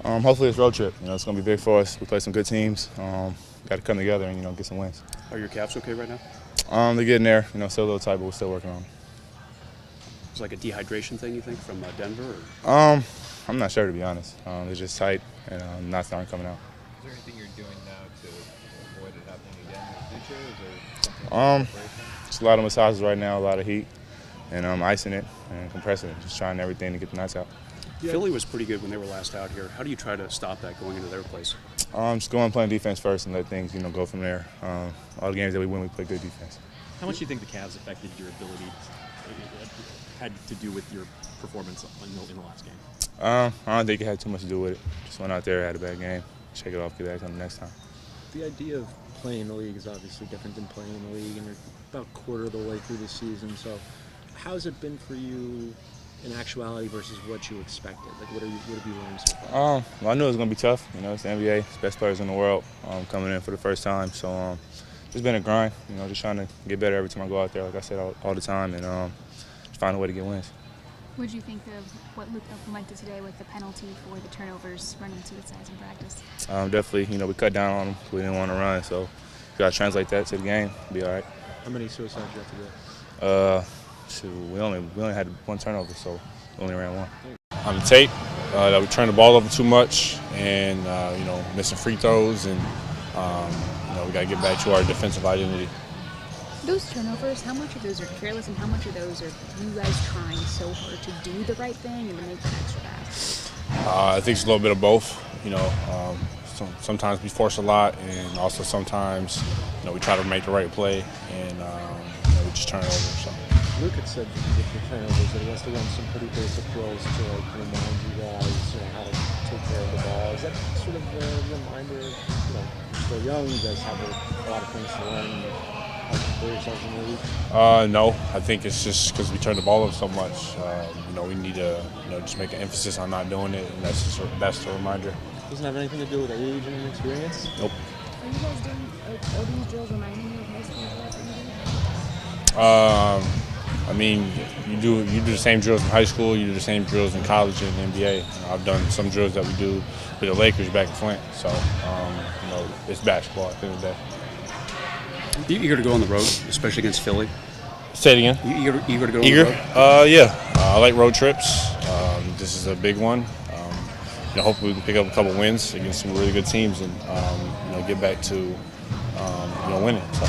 Hopefully it's a road trip. It's going to be big for us. We play some good teams. Got to come together and get some wins. Are your calves okay right now? They're getting there. Still a little tight, but we're still working on them. It's like a dehydration thing, you think, from Denver? Or? I'm not sure, to be honest. They're just tight and knots aren't coming out. Is there anything you're doing now to avoid it happening again in the future? Is there something? It's a lot of massages right now, a lot of heat, and icing it and compressing it, just trying everything to get the knots out. Yeah. Philly was pretty good when they were last out here. How do you try to stop that going into their place? Just go and play defense first and let things, go from there. All the games that we win, we play good defense. How much do you think the Cavs affected your ability, had to do with your performance in the last game? I don't think it had too much to do with it. Just went out there, had a bad game, shake it off, get back on the next time. The idea of playing in the league is obviously different than playing in the league, and you're about a quarter of the way through the season. So how's it been for you in actuality versus what you expected? Like, what have you learned so far? Well, I knew it was going to be tough. It's the NBA, it's the best players in the world coming in for the first time. So it's been a grind, just trying to get better every time I go out there, like I said, all the time, and just find a way to get wins. What did you think of what Luka implemented today with the penalty for the turnovers running to its sides in practice? Definitely, we cut down on them. We didn't want to run, so we got to translate that to the game. Be all right. How many suicides did you have to do? We only had one turnover, so we only ran one. On the tape, that we turned the ball over too much, and missing free throws, and we got to get back to our defensive identity. Those turnovers, how much of those are careless and how much of those are you guys trying so hard to do the right thing and to make that extra pass? I think it's a little bit of both. Sometimes we force a lot, and also sometimes we try to make the right play, and we just turn it over. So. Luke had said with the turnovers that he has to run some pretty basic drills to remind you guys how to take care of the ball. Is that sort of a reminder of, you're still young, you guys have a lot of things to learn? No, I think it's just because we turn the ball over so much. We need to just make an emphasis on not doing it, and that's the reminder. Doesn't have anything to do with age and experience? Nope. Are you guys doing, are these drills reminding you of high school drills that you do? You do the same drills in high school, you do the same drills in college and the NBA. I've done some drills that we do with the Lakers back in Flint, so it's basketball at the end of the day. You eager to go on the road, especially against Philly? Say it again. You eager to go on the road? Yeah. I like road trips. This is a big one. Hopefully we can pick up a couple wins against some really good teams and get back to winning. So.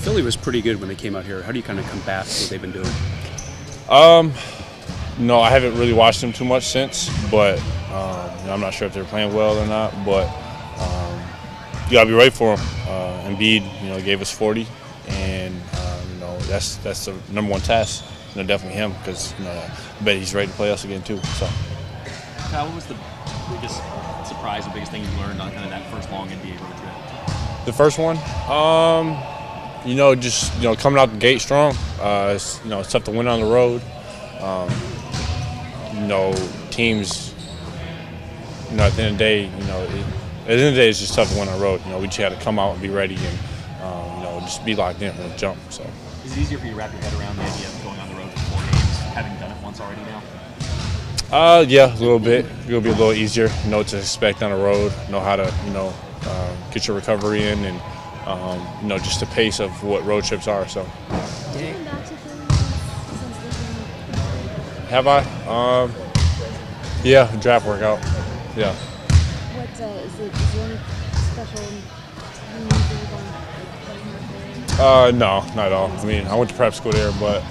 Philly was pretty good when they came out here. How do you kind of combat what they've been doing? No, I haven't really watched them too much since, but I'm not sure if they're playing well or not. But you gotta be ready for them. Embiid, gave us 40, and that's the number one task. Definitely him, because I bet he's ready to play us again too. So. Kyle, what was the biggest surprise, the biggest thing you learned on kind of that first long NBA road trip? The first one, just coming out the gate strong. It's tough to win on the road. Teams. At the end of the day, it's just tough to win on the road. We just had to come out and be ready and just be locked in from the jump. So. Is it easier for you to wrap your head around the idea of going on the road for 4 games, having done it once already now? Yeah, a little bit. It'll be a little easier. Know what to expect on the road. Know how to get your recovery in, and just the pace of what road trips are. So. Have I? Yeah, draft workout. Yeah. What is there any special No, not at all. I went to prep school there, but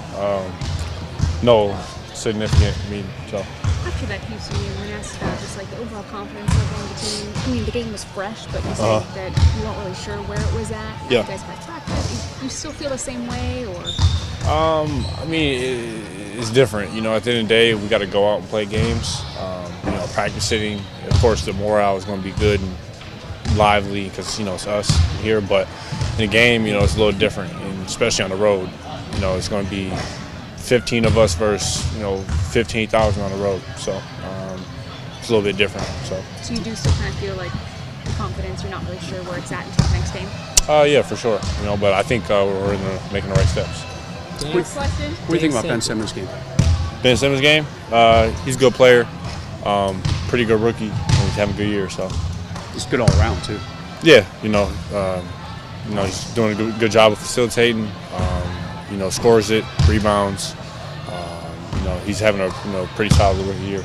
no significant meeting. So. After that piece, when asked about just like the overall confidence level of the team, the game was fresh, but you said that you weren't really sure where it was at. Yeah. You guys got practice. You still feel the same way, or? It's different. At the end of the day, we got to go out and play games. Practicing, of course, the morale is going to be good and lively because it's us here. But in the game, it's a little different, and especially on the road. It's going to be 15 of us versus 15,000 on the road. So it's a little bit different. So you do still kind of feel like the confidence. You're not really sure where it's at until the next game. Yeah, for sure. But I think we're making the right steps. What do you think about Ben Simmons' game? Ben Simmons' game? He's a good player. Pretty good rookie. he's having a good year. So He's good all around too. yeah, he's doing a good job of facilitating. Scores it, rebounds. He's having a pretty solid year.